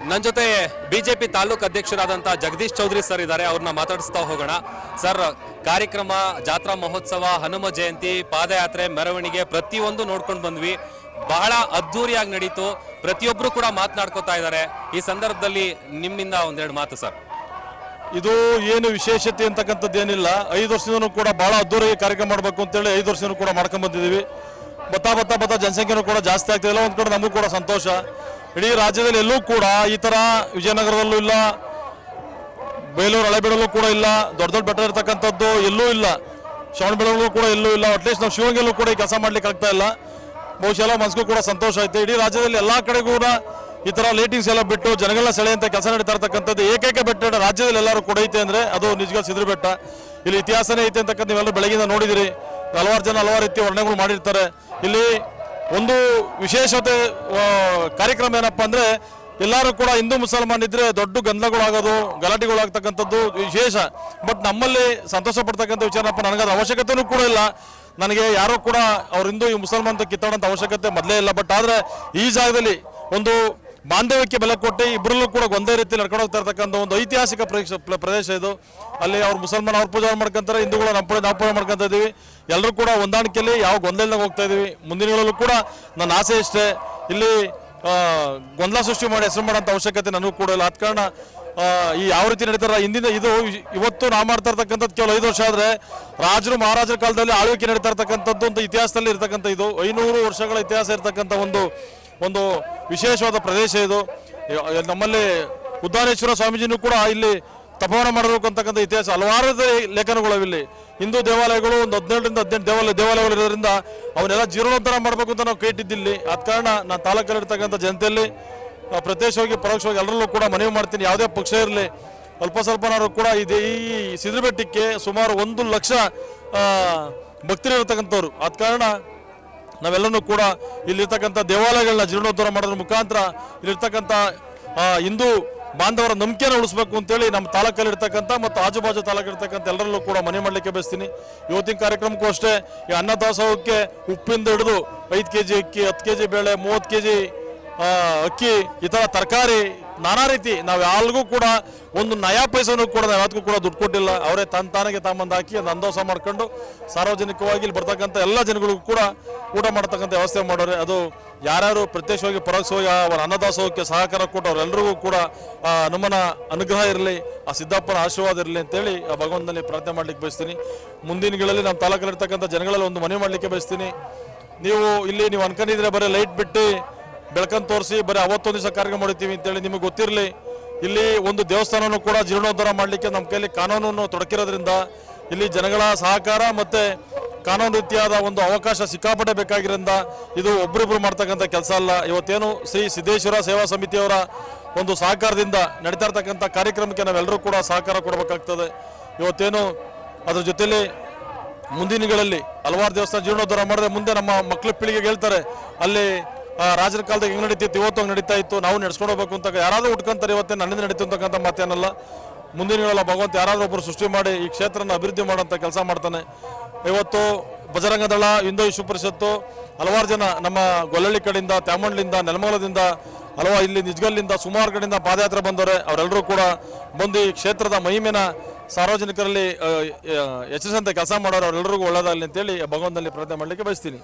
ನನ್ನ ಜೊತೆ ಬಿಜೆಪಿ ತಾಲೂಕು ಅಧ್ಯಕ್ಷರಾದಂಥ ಜಗದೀಶ್ ಚೌಧರಿ ಸರ್ ಇದ್ದಾರೆ. ಅವ್ರನ್ನ ಮಾತಾಡಿಸ್ತಾ ಹೋಗೋಣ. ಸರ್, ಕಾರ್ಯಕ್ರಮ, ಜಾತ್ರಾ ಮಹೋತ್ಸವ, ಹನುಮ ಜಯಂತಿ, ಪಾದಯಾತ್ರೆ, ಮೆರವಣಿಗೆ ಪ್ರತಿಯೊಂದು ನೋಡ್ಕೊಂಡು ಬಂದ್ವಿ. ಬಹಳ ಅದ್ಧೂರಿಯಾಗಿ ನಡೀತು. ಪ್ರತಿಯೊಬ್ಬರು ಕೂಡ ಮಾತನಾಡ್ಕೋತಾ ಇದ್ದಾರೆ. ಈ ಸಂದರ್ಭದಲ್ಲಿ ನಿಮ್ಮಿಂದ ಒಂದೆರಡು ಮಾತು ಸರ್. ಇದು ಏನು ವಿಶೇಷತೆ ಅಂತಕ್ಕಂಥದ್ದು ಏನಿಲ್ಲ. 5 ವರ್ಷದಿಂದನೂ ಕೂಡ ಬಹಳ ಅದ್ದೂರಿಯಾಗಿ ಕಾರ್ಯಕ್ರಮ ಮಾಡಬೇಕು ಅಂತೇಳಿ 5 ವರ್ಷದಿಂದ ಕೂಡ ಮಾಡ್ಕೊಂಡು ಬಂದಿದ್ದೀವಿ. ಬತ್ತಾ ಜನಸಂಖ್ಯೆನೂ ಕೂಡ ಜಾಸ್ತಿ ಆಗ್ತಿಲ್ಲ. ಒಂದು ಕಡೆ ನಮಗೂ ಕೂಡ ಸಂತೋಷ. ಇಡೀ ರಾಜ್ಯದಲ್ಲಿ ಎಲ್ಲೂ ಕೂಡ ಈ ಥರ ವಿಜಯನಗರದಲ್ಲೂ ಇಲ್ಲ, ಬೇಲೂರು ಹಳೆಬೀಡಲ್ಲೂ ಕೂಡ ಇಲ್ಲ, ದೊಡ್ಡ ಬೆಟ್ಟ ಇರ್ತಕ್ಕಂಥದ್ದು ಎಲ್ಲೂ ಇಲ್ಲ, ಶ್ರವಣಬೆಳಗೊಳಲ್ಲೂ ಕೂಡ ಎಲ್ಲೂ ಇಲ್ಲ. ಅಟ್ಲೀಸ್ಟ್ ನಾವು ಶಿವಗಂಗೆಲ್ಲೂ ಕೂಡ ಈ ಕೆಲಸ ಮಾಡ್ಲಿಕ್ಕೆ ಆಗ್ತಾ ಇಲ್ಲ. ಬಹುಶಃ ಮನಸ್ಗೂ ಕೂಡ ಸಂತೋಷ ಆಯ್ತು. ಇಡೀ ರಾಜ್ಯದಲ್ಲಿ ಎಲ್ಲ ಕಡೆಗೂ ಕೂಡ ಈ ಥರ ಲೈಟಿಂಗ್ಸ್ ಎಲ್ಲ ಬಿಟ್ಟು ಜನಗಳನ್ನ ಸೆಳೆಯಂತ ಕೆಲಸ ನಡೀತಾ ಇರ್ತಕ್ಕಂಥದ್ದು ಏಕೈಕ ಬೆಟ್ಟ ರಾಜ್ಯದಲ್ಲಿ ಎಲ್ಲರೂ ಕೂಡ ಐತೆ ಅಂದರೆ ಅದು ನಿಜವಾದ ಸಿದ್ರ ಬೆಟ್ಟ. ಇಲ್ಲಿ ಇತಿಹಾಸನೇ ಐತೆ ಅಂತಕ್ಕಂಥ ನೀವೆಲ್ಲರೂ ಬೆಳಗಿಂದ ನೋಡಿದಿರಿ. ಹಲವಾರು ಜನ ಹಲವಾರು ರೀತಿಯ ವರ್ಣನೆಗಳು ಮಾಡಿರ್ತಾರೆ. ಇಲ್ಲಿ ಒಂದು ವಿಶೇಷತೆ ಕಾರ್ಯಕ್ರಮ ಏನಪ್ಪ ಅಂದರೆ ಎಲ್ಲರೂ ಕೂಡ ಹಿಂದೂ ಮುಸಲ್ಮಾನ್ ಇದ್ರೆ ದೊಡ್ಡ ಗಂಧಗಳಾಗೋದು, ಗಲಾಟೆಗಳಾಗ್ತಕ್ಕಂಥದ್ದು ವಿಶೇಷ. ಬಟ್ ನಮ್ಮಲ್ಲಿ ಸಂತೋಷ ಪಡ್ತಕ್ಕಂಥ ವಿಚಾರಪ್ಪ, ನನಗದು ಅವಶ್ಯಕತೆಯೂ ಕೂಡ ಇಲ್ಲ. ನನಗೆ ಯಾರೋ ಕೂಡ ಅವ್ರ ಹಿಂದೂ ಈ ಮುಸಲ್ಮಾನ್ ಅಂತ ಕಿತ್ತಾಡೋಂಥ ಅವಶ್ಯಕತೆ ಮೊದಲೇ ಇಲ್ಲ. ಬಟ್ ಆದರೆ ಈ ಜಾಗದಲ್ಲಿ ಒಂದು ಬಾಂಧವ್ಯಕ್ಕೆ ಬೆಲೆ ಕೊಟ್ಟು ಇಬ್ಬರಲ್ಲೂ ಕೂಡ ಒಂದೇ ರೀತಿ ನಡ್ಕೊಂಡು ಹೋಗ್ತಾ ಇರ್ತಕ್ಕಂಥ ಒಂದು ಐತಿಹಾಸಿಕ ಪ್ರದೇಶ ಇದು. ಅಲ್ಲಿ ಅವ್ರು ಮುಸಲ್ಮಾನ್ ಅವ್ರ ಪೂಜೆ ಮಾಡ್ಕೊಂತಾರೆ, ಹಿಂದೂಗಳು ನಮ್ಮ ಪೂಜೆ ಮಾಡ್ಕೊತಾ ಇದ್ದೀವಿ. ಎಲ್ಲರೂ ಕೂಡ ಹೊಂದಾಣಿಕೆಯಲ್ಲಿ ಯಾವ ಗೊಂದಲದಾಗ ಹೋಗ್ತಾ ಇದ್ದೀವಿ. ಮುಂದಿನಗಳಲ್ಲೂ ಕೂಡ ನನ್ನ ಆಸೆ ಇಷ್ಟೇ, ಇಲ್ಲಿ ಗೊಂದಲ ಸೃಷ್ಟಿ ಮಾಡಿ ಹೆಸರು ಮಾಡೋಂಥ ಅವಶ್ಯಕತೆ ನನಗೂ ಕೂಡ ಇಲ್ಲ. ಆದ ಕಾರಣ ಈ ಯಾವ ರೀತಿ ನಡೀತಾರ ಹಿಂದಿನ ಇದು ಇವತ್ತು ನಾವು ಮಾಡ್ತಾ ಇರ್ತಕ್ಕಂಥದ್ದು ಕೇವಲ 5 ವರ್ಷ ಆದರೆ ರಾಜರು ಮಹಾರಾಜರ ಕಾಲದಲ್ಲಿ ಆಳ್ವಿಕೆ ನಡೀತಾ ಇರ್ತಕ್ಕಂಥದ್ದು ಅಂತ ಇತಿಹಾಸದಲ್ಲಿ ಇರ್ತಕ್ಕಂಥ ಇದು 500 ವರ್ಷಗಳ ಇತಿಹಾಸ ಇರ್ತಕ್ಕಂಥ ಒಂದು ವಿಶೇಷವಾದ ಪ್ರದೇಶ ಇದು. ನಮ್ಮಲ್ಲಿ ಉದ್ದಾನೇಶ್ವರ ಸ್ವಾಮೀಜಿನೂ ಕೂಡ ಇಲ್ಲಿ ತಪೋವನ ಮಾಡಬೇಕು ಅಂತಕ್ಕಂಥ ಇತಿಹಾಸ ಹಲವಾರು ಲೇಖನಗಳಿಲ್ಲಿ. ಹಿಂದೂ ದೇವಾಲಯಗಳು ಒಂದು 17ರಿಂದ 18 ದೇವಾಲಯಗಳು ಇರೋದ್ರಿಂದ ಅವನ್ನೆಲ್ಲ ಜೀರ್ಣೋದ್ಧಾರ ಮಾಡಬೇಕು ಅಂತ ನಾವು ಕೇಳಿದ್ದಿಲ್ಲಿ. ಆದ ಕಾರಣ ನಾನು ತಾಲೂಕಲ್ಲಿರ್ತಕ್ಕಂಥ ಜನತೆಯಲ್ಲಿ ಪ್ರತ್ಯಕ್ಷವಾಗಿ ಪರೋಕ್ಷವಾಗಿ ಎಲ್ಲರಲ್ಲೂ ಕೂಡ ಮನವಿ ಮಾಡ್ತೀನಿ, ಯಾವುದೇ ಪಕ್ಷ ಇರಲಿ ಅಲ್ಪ ಸ್ವಲ್ಪನಾರು ಕೂಡ ಈ ಸಿದ್ರಬೆಟ್ಟಕ್ಕೆ ಸುಮಾರು 1 ಲಕ್ಷ ಭಕ್ತರಿರ್ತಕ್ಕಂಥವ್ರು. ಆದ ಕಾರಣ ನಾವೆಲ್ಲನೂ ಕೂಡ ಇಲ್ಲಿರ್ತಕ್ಕಂಥ ದೇವಾಲಯಗಳನ್ನ ಜೀರ್ಣೋದ್ಧಾರ ಮಾಡೋದ್ರ ಮುಖಾಂತರ ಇಲ್ಲಿರ್ತಕ್ಕಂಥ ಹಿಂದೂ ಬಾಂಧವರ ನಂಬಿಕೆನ ಉಳಿಸ್ಬೇಕು ಅಂತೇಳಿ ನಮ್ಮ ತಾಲೂಕಲ್ಲಿರ್ತಕ್ಕಂಥ ಮತ್ತು ಆಜುಬಾಜು ತಾಲೂಕಿರ್ತಕ್ಕಂಥ ಎಲ್ಲರಲ್ಲೂ ಕೂಡ ಮನವಿ ಮಾಡಲಿಕ್ಕೆ ಬಯಸ್ತೀನಿ. ಇವತ್ತಿನ ಕಾರ್ಯಕ್ರಮಕ್ಕೂ ಅಷ್ಟೇ ಈ ಅನ್ನದಾಸೋಹಕ್ಕೆ ಉಪ್ಪಿಂದ ಹಿಡಿದು 5 kg ಅಕ್ಕಿ, 10 kg ಬೇಳೆ, 30 kg ಅಕ್ಕಿ, ಈ ಥರ ತರಕಾರಿ ನಾನಾ ರೀತಿ ನಾವು ಯಾರಿಗೂ ಕೂಡ ಒಂದು ನಯಾ ಪೈಸನೂ ಕೂಡ ನಾವು ಯಾವತ್ತೂ ಕೂಡ ದುಡ್ಡು ಕೊಟ್ಟಿಲ್ಲ. ಅವರೇ ತಾನಾಗೆ ತಾಂಬಂದು ಹಾಕಿ ಒಂದು ಅನ್ನದಾಸ ಮಾಡ್ಕೊಂಡು ಸಾರ್ವಜನಿಕವಾಗಿ ಇಲ್ಲಿ ಬರ್ತಕ್ಕಂಥ ಎಲ್ಲ ಜನಗಳಿಗೂ ಕೂಡ ಊಟ ಮಾಡ್ತಕ್ಕಂಥ ವ್ಯವಸ್ಥೆ ಮಾಡೋರೆ. ಅದು ಯಾರ್ಯಾರು ಪ್ರತ್ಯಕ್ಷವಾಗಿ ಪರೋಕ್ಷವಾಗಿ ಅವರ ಅನ್ನದಾಸೋಹಕ್ಕೆ ಸಹಕಾರ ಕೊಟ್ಟು ಅವರೆಲ್ಲರಿಗೂ ಕೂಡ ನಮ್ಮನ ಅನುಗ್ರಹ ಇರಲಿ, ಆ ಸಿದ್ದಪ್ಪನ ಆಶೀರ್ವಾದ ಇರಲಿ ಅಂತೇಳಿ ಆ ಭಗವಂತನಲ್ಲಿ ಪ್ರಾರ್ಥನೆ ಮಾಡ್ಲಿಕ್ಕೆ ಬಯಸ್ತೀನಿ. ಮುಂದಿನ ದಿನಗಳಲ್ಲಿ ನಮ್ಮ ತಾಲೂಕಲ್ಲಿರ್ತಕ್ಕಂಥ ಜನಗಳಲ್ಲಿ ಒಂದು ಮನವಿ ಮಾಡಲಿಕ್ಕೆ ಬಯಸ್ತೀನಿ. ನೀವು ಅನ್ಕೊಂಡಿದ್ರೆ ಬರೀ ಲೈಟ್ ಬಿಟ್ಟು ಬೆಳಕನ್ನು ತೋರಿಸಿ ಬರೀ ಅವತ್ತೊಂದು ದಿವಸ ಕಾರ್ಯಕ್ರಮ ಮಾಡ್ತೀವಿ ಅಂತೇಳಿ ನಿಮಗೆ ಗೊತ್ತಿರಲಿ. ಇಲ್ಲಿ ಒಂದು ದೇವಸ್ಥಾನನೂ ಕೂಡ ಜೀರ್ಣೋದ್ಧಾರ ಮಾಡಲಿಕ್ಕೆ ನಮ್ಮ ಕೈಯಲ್ಲಿ ಕಾನೂನನ್ನು ತೊಡಕಿರೋದ್ರಿಂದ ಇಲ್ಲಿ ಜನಗಳ ಸಹಕಾರ ಮತ್ತು ಕಾನೂನು ರೀತಿಯಾದ ಒಂದು ಅವಕಾಶ ಸಿಕ್ಕಾಪಟ್ಟೆ ಬೇಕಾಗಿರೋದ್ರಿಂದ ಇದು ಒಬ್ಬರಿಬ್ಬರು ಮಾಡ್ತಕ್ಕಂಥ ಕೆಲಸ ಅಲ್ಲ. ಇವತ್ತೇನು ಶ್ರೀ ಸಿದ್ದೇಶ್ವರ ಸೇವಾ ಸಮಿತಿಯವರ ಒಂದು ಸಹಕಾರದಿಂದ ನಡೀತಾ ಇರ್ತಕ್ಕಂಥ ಕಾರ್ಯಕ್ರಮಕ್ಕೆ ನಾವೆಲ್ಲರೂ ಕೂಡ ಸಹಕಾರ ಕೊಡಬೇಕಾಗ್ತದೆ. ಇವತ್ತೇನು ಅದ್ರ ಜೊತೆಯಲ್ಲಿ ಮುಂದಿನ ದಿನಗಳಲ್ಲಿ ಹಲವಾರು ದೇವಸ್ಥಾನ ಜೀರ್ಣೋದ್ಧಾರ ಮಾಡಿದ್ರೆ ಮುಂದೆ ನಮ್ಮ ಮಕ್ಕಳ ಪೀಳಿಗೆಗೆ ಹೇಳ್ತಾರೆ ಅಲ್ಲಿ ರಾಜರ ಕಾಲದಾಗ ಹೆಂಗೆ ನಡೀತಿತ್ತು ಇವತ್ತು ಹಂಗೆ ನಡೀತಾ ಇತ್ತು, ನಾವು ನಡೆಸ್ಕೊಂಡು ಹೋಗ್ಬೇಕು ಅಂತ ಯಾರಾದರೂ ಉಟ್ಕೊಂತಾರೆ. ಇವತ್ತೇ ನನ್ನಿಂದ ನಡೀತು ಅಂತಕ್ಕಂಥ ಮಾತೇನಲ್ಲ. ಮುಂದಿನ ಭಗವಂತ ಯಾರಾದರೂ ಒಬ್ಬರು ಸೃಷ್ಟಿ ಮಾಡಿ ಈ ಕ್ಷೇತ್ರನ ಅಭಿವೃದ್ಧಿ ಮಾಡೋಂಥ ಕೆಲಸ ಮಾಡ್ತಾನೆ. ಇವತ್ತು ಬಜರಂಗ ದಳ, ಹಿಂದೂ ವಿಶ್ವ ಪರಿಷತ್ತು, ಹಲವಾರು ಜನ ನಮ್ಮ ಗೊಲ್ಲಳ್ಳಿ ಕಡೆಯಿಂದ, ತ್ಯಾಮಂಡ್ಲಿಂದ, ನೆಲಮಂಗಲದಿಂದ, ಹಲವಾರು ಇಲ್ಲಿ ನಿಜ್ಗಲ್ಲಿಂದ ಸುಮಾರು ಕಡೆಯಿಂದ ಪಾದಯಾತ್ರೆ ಬಂದವರೆ. ಅವರೆಲ್ಲರೂ ಕೂಡ ಬಂದು ಈ ಕ್ಷೇತ್ರದ ಮಹಿಮೆನ ಸಾರ್ವಜನಿಕರಲ್ಲಿ ಹೆಚ್ಚಿಸಂತ ಕೆಲಸ ಮಾಡೋರು. ಅವರೆಲ್ಲರಿಗೂ ಒಳ್ಳೆಯದಾಗಲಿ ಅಂತೇಳಿ ಭಗವಂತನಲ್ಲಿ ಪ್ರಾರ್ಥನೆ ಮಾಡಲಿಕ್ಕೆ ಬಯಸ್ತೀನಿ.